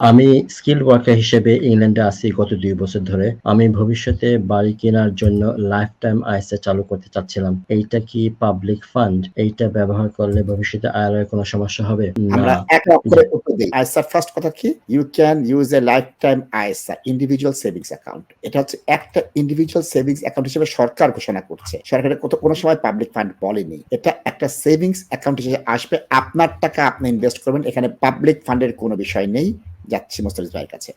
আমি skilled worker হিসেবে ইংল্যান্ডে আছি গত ২ বছর ধরে। আমি ভবিষ্যতে বাড়ি কেনার জন্য লাইফ টাইম আইসা চালু করতে চাচ্ছিলাম। এইটা কি পাবলিক ফান্ড? এইটা ব্যবহার করলে ভবিষ্যতে আয়ের কোনো সমস্যা হবে? আমরা না। একটা করে উত্তর দিই। আইসার ফার্স্ট কথা কি? You can use a lifetime ISA individual savings account. এটা হচ্ছে একটা ইন্ডিভিজুয়াল সেভিংস অ্যাকাউন্ট হিসেবে সরকার ঘোষণা করছে। সরকারের কোনো সময় পাবলিক ফান্ড বলেনি। এটা একটা সেভিংস অ্যাকাউন্ট হিসেবে আসবে। আপনার টাকা আপনি ইনভেস্ট করবেন। এখানে পাবলিক ফান্ডের কোনো বিষয় নেই। যাচ্ছি মোস্তাফিজ ভাইয়ের কাছে।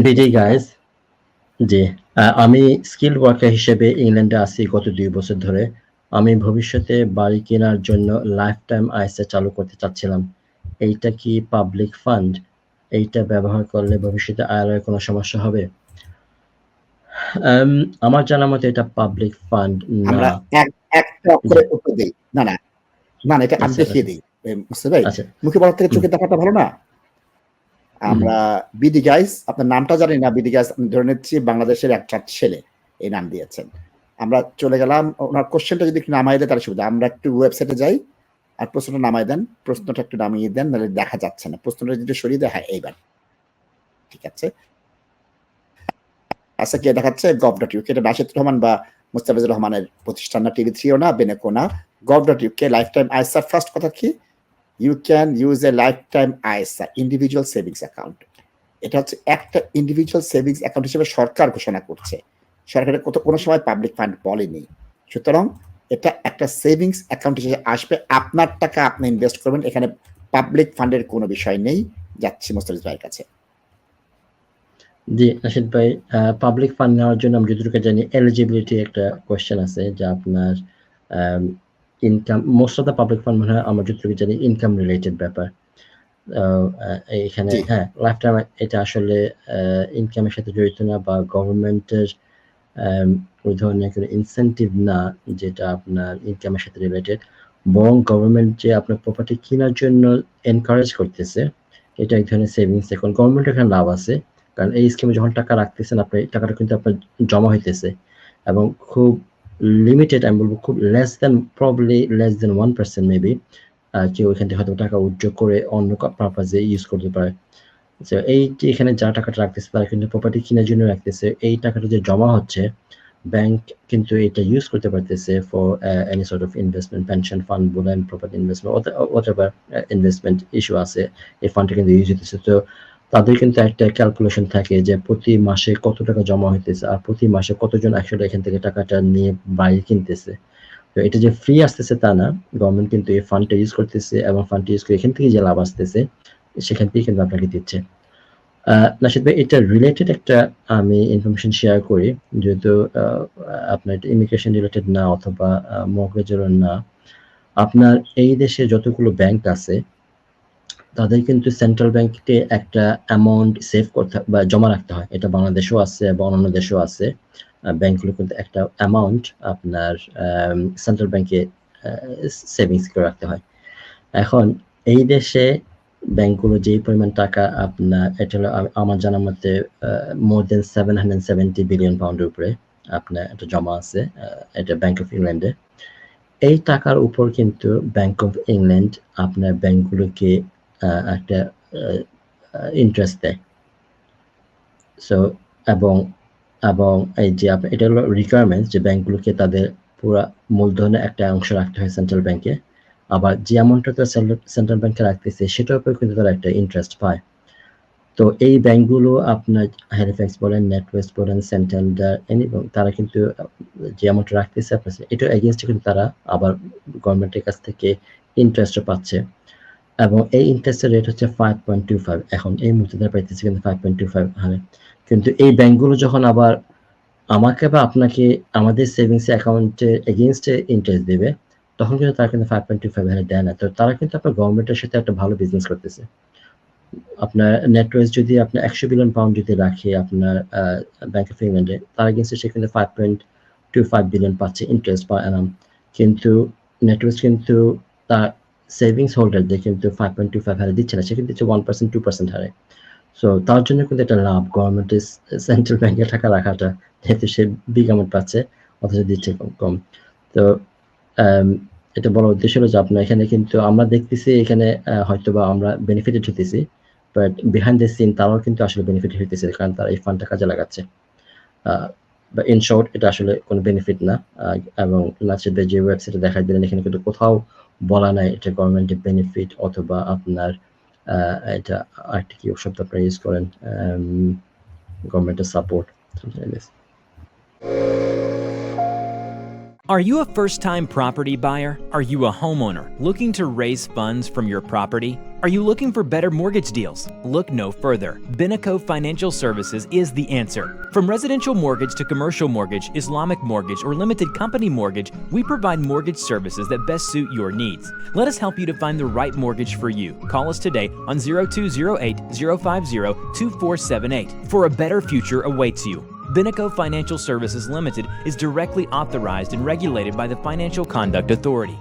বিডি গাইস, জি। আমি স্কিলড ওয়ার্কার হিসেবে ইংল্যান্ডে আছি গত ২ বছর ধরে। আমি ভবিষ্যতে বাড়ি কেনার জন্য লাইফ টাইম আইসা চালু করতে চাচ্ছিলাম। এইটা কি পাবলিক ফান্ড? এইটা ব্যবহার করলে ভবিষ্যতে আয়ের কোনো সমস্যা হবে? আমার জানা মতে এটা পাবলিক ফান্ড আমরা না। একটা করে উত্তর দিই। না, না, না, এটা আমি আচ্ছা, দেখিয়ে দিই। মুস্তাফিজ ভাই, আচ্ছা। মুখে বলার থেকে চোখে দেখাটা ভালো না? আমরা বিডি গাইস, আপনার নামটা জানি না। বিডি গাইস আমি ধরে নিচ্ছি বাংলাদেশের একটা ছেলে এই নাম দিয়েছেন। আমরা চলে গেলাম। ওনার কোশ্চেনটা যদি একটু নামাই দেয় তাহলে সুবিধা। আমরা একটু ওয়েবসাইটে যাই আর প্রশ্নটা নামাই দেন। প্রশ্নটা একটু নামিয়ে দেন, নাহলে দেখা যাচ্ছে না। প্রশ্নটা যদি সরিয়ে দেয়, হ্যাঁ এইবার ঠিক আছে। আচ্ছা, কে দেখাচ্ছে? gov.uk, এটা রাশেদুর রহমান বা মুস্তাফিজুর রহমানের প্রতিষ্ঠান না, টিভি থ্রিও না, বেনেকো না। gov.uk লাইফ টাইম আইসা ফার্স্ট কথা কি? You can use a lifetime ISA individual savings account. এটা হচ্ছে একটা ইন্ডিভিজুয়াল সেভিংস অ্যাকাউন্ট হিসেবে সরকার ঘোষণা করছে। সরকারের কোনো সময় পাবলিক ফান্ড বলেনি। সুতরাং এটা একটা সেভিংস অ্যাকাউন্ট হিসেবে আসবে। আপনার টাকা আপনি ইনভেস্ট করবেন। এখানে পাবলিক ফান্ডের কোনো বিষয় নেই। যাচ্ছি মোস্তাফিজ ভাইয়ের কাছে। জি, রাশিদ ভাই, পাবলিক ফান্ড নেওয়ার জন্য আমি যতটুকু জানি এলিজিবিলিটি একটা কোয়েশ্চেন আছে, যে আপনার income, most of the public fund মনে হয় আমার যতটুকু জানি ইনকাম রিলেটেড ব্যাপার। এইখানে হ্যাঁ, লাইফ টাইম এটা আসলে ইনকামের সাথে জড়িত না, বা গভর্নমেন্টের ওই ধরনের কোনো ইনসেন্টিভ না যেটা আপনার ইনকামের সাথে রিলেটেড। বরং গভর্নমেন্ট যে আপনার প্রপার্টি কেনার জন্য এনকারেজ করতেছে, এটা এক ধরনের সেভিংস অ্যাকাউন্ট। গভর্নমেন্টের এখানে লাভ আছে, কারণ এই স্কিমে যখন টাকা রাখতেছেন আপনি, টাকাটা কিন্তু আপনার জমা হইতেছে, এবং খুব লিমিটেড, আমি বলবো খুব প্রবাবলি লেস দেন 1% মেবি কেউ এখান থেকে হয়তো টাকা উইথড্র করে অন্য পারপাজে ইউজ করতে পারে। তো এই যে এখানে যা টাকাটা রাখতেছে তারা কিন্তু প্রপার্টি কেনার জন্য রাখতেছে। এই টাকাটা যে জমা হচ্ছে, ব্যাংক কিন্তু এটা ইউজ করতে পারতেছে for any sort of investment, pension fund বলেন, property investment, whatever investment issue আছে, এই ফান্ডটা কিন্তু ইউজ হইতেছে। তো তাদের কিন্তু একটা ক্যালকুলেশন থাকে যে প্রতি মাসে কত টাকা জমা হইতেছে, আর প্রতি মাসে কতজন অ্যাকচুয়ালি এখান থেকে টাকাটা নিয়ে বাড়ি কিনতেছে। তো এটা যে ফ্রি আসতেছে তা না, গভর্নমেন্ট কিন্তু এই ফান্ডটা ইউজ করতেছে, এবং ফান্ডটা ইউজ করে এখান থেকে যে লাভ আসতেছে সেখান থেকে কিন্তু আপনাকে দিচ্ছে। নাশিদ ভাই, এটা রিলেটেড একটা আমি ইনফরমেশন শেয়ার করি, যেহেতু আপনার ইমিগ্রেশন রিলেটেড না, অথবা মর্গেজের না। আপনার এই দেশে যতগুলো ব্যাংক আছে তাদের কিন্তু সেন্ট্রাল ব্যাংকে একটা অ্যামাউন্ট সেভ করতে বা জমা রাখতে হয়। এটা বাংলাদেশেও আছে এবং অন্যান্য দেশেও আছে। ব্যাংকগুলো কিন্তু একটা অ্যামাউন্ট আপনার সেন্ট্রাল ব্যাংকে সেভিংস করে রাখতে হয়। এখন এই দেশে ব্যাংকগুলো যেই পরিমাণ টাকা আপনার, এটা হলো আমার জানা মতে মোর দেন 770 বিলিয়ন পাউন্ডের উপরে আপনার এটা জমা আছে, এটা ব্যাংক অফ ইংল্যান্ডে। এই টাকার উপর কিন্তু ব্যাংক অফ ইংল্যান্ড আপনার ব্যাংকগুলোকে একটা ইন্টারেস্ট দেয়। সো এবং এবং এই যে এটা হলো রিকোয়ারমেন্টস, যে ব্যাংকগুলোকে তাদের পুরা মূলধনের একটা অংশ রাখতে হয় সেন্ট্রাল ব্যাংকে। আবার যে অ্যামাউন্টটা সেন্ট্রাল ব্যাংকে রাখতেছে সেটার উপর কিন্তু তারা একটা ইন্টারেস্ট পায়। তো এই ব্যাংকগুলো আপনার হ্যালিফ্যাক্স বলেন, নেটওয়েস্ট বলেন, স্যান্টান্ডার, তারা কিন্তু যে অ্যামাউন্টটা রাখতেছে আপনার, এটার এগেইনস্টে কিন্তু তারা আবার গভর্নমেন্টের কাছ থেকে ইন্টারেস্টও পাচ্ছে, এবং এই ইন্টারেস্টের রেট হচ্ছে 5.25। এখন এই মুহূর্তে তারা পাইতেছে কিন্তু 5.25 হারে। কিন্তু এই ব্যাংকগুলো যখন আবার আমাকে বা আপনাকে আমাদের সেভিংস অ্যাকাউন্টের এগেইনস্টে ইন্টারেস্ট দেবে, তখন কিন্তু তারা কিন্তু 5.25 হারে দেয় না। তো তারা কিন্তু আপনার গভর্নমেন্টের সাথে একটা ভালো বিজনেস করতেছে। আপনার নেটওয়ার্থ যদি আপনার 100 বিলিয়ন পাউন্ড যদি রাখে আপনার ব্যাংক অফ ইংল্যান্ডে, তার এগেইনস্টে সে কিন্তু 5.25 বিলিয়ন পাচ্ছে ইন্টারেস্ট পার অ্যানাম। কিন্তু নেটওয়ার্থ কিন্তু তার সেভিংস হোল্ডারদের কিন্তু 5.25 হারে দিচ্ছে না, সে কিন্তু দিচ্ছে 1%, 2% হারে। সো তার জন্য কিন্তু এটা লাভ গভর্নমেন্টের সেন্ট্রাল ব্যাংকে টাকা রাখাটা, যেহেতু সে বিগ অ্যামাউন্ট পাচ্ছে অথচ দিচ্ছে কম। তো এটা বলার উদ্দেশ্য হলো যে আপনার এখানে কিন্তু আমরা দেখতেছি এখানে হয়তোবা আমরা বেনিফিটেড হইতেছি, বাট বিহাইন্ড দ্য সিন তারাও কিন্তু আসলে বেনিফিট হইতেছে, কারণ তারা এই ফান্ডটা কাজে লাগাচ্ছে। বা ইন শর্ট এটা আসলে কোনো বেনিফিট না। এবং নাচিদের যে ওয়েবসাইটে দেখাই দিলেন এখানে কিন্তু কোথাও বলা নাই এটা গভর্নমেন্টের বেনিফিট অথবা আপনার এটা আরেকটা কি শব্দ আপনারা ইউজ করেন, গভর্নমেন্টের support, something like this. Are you a first-time property buyer? Are you a homeowner looking to raise funds from your property? Are you looking for better mortgage deals? Look no further. Binaco Financial Services is the answer. From residential mortgage to commercial mortgage, Islamic mortgage, or limited company mortgage, we provide mortgage services that best suit your needs. Let us help you to find the right mortgage for you. Call us today on 0208-050-2478. For a better future awaits you. Binaco Financial Services Limited is directly authorized and regulated by the Financial Conduct Authority.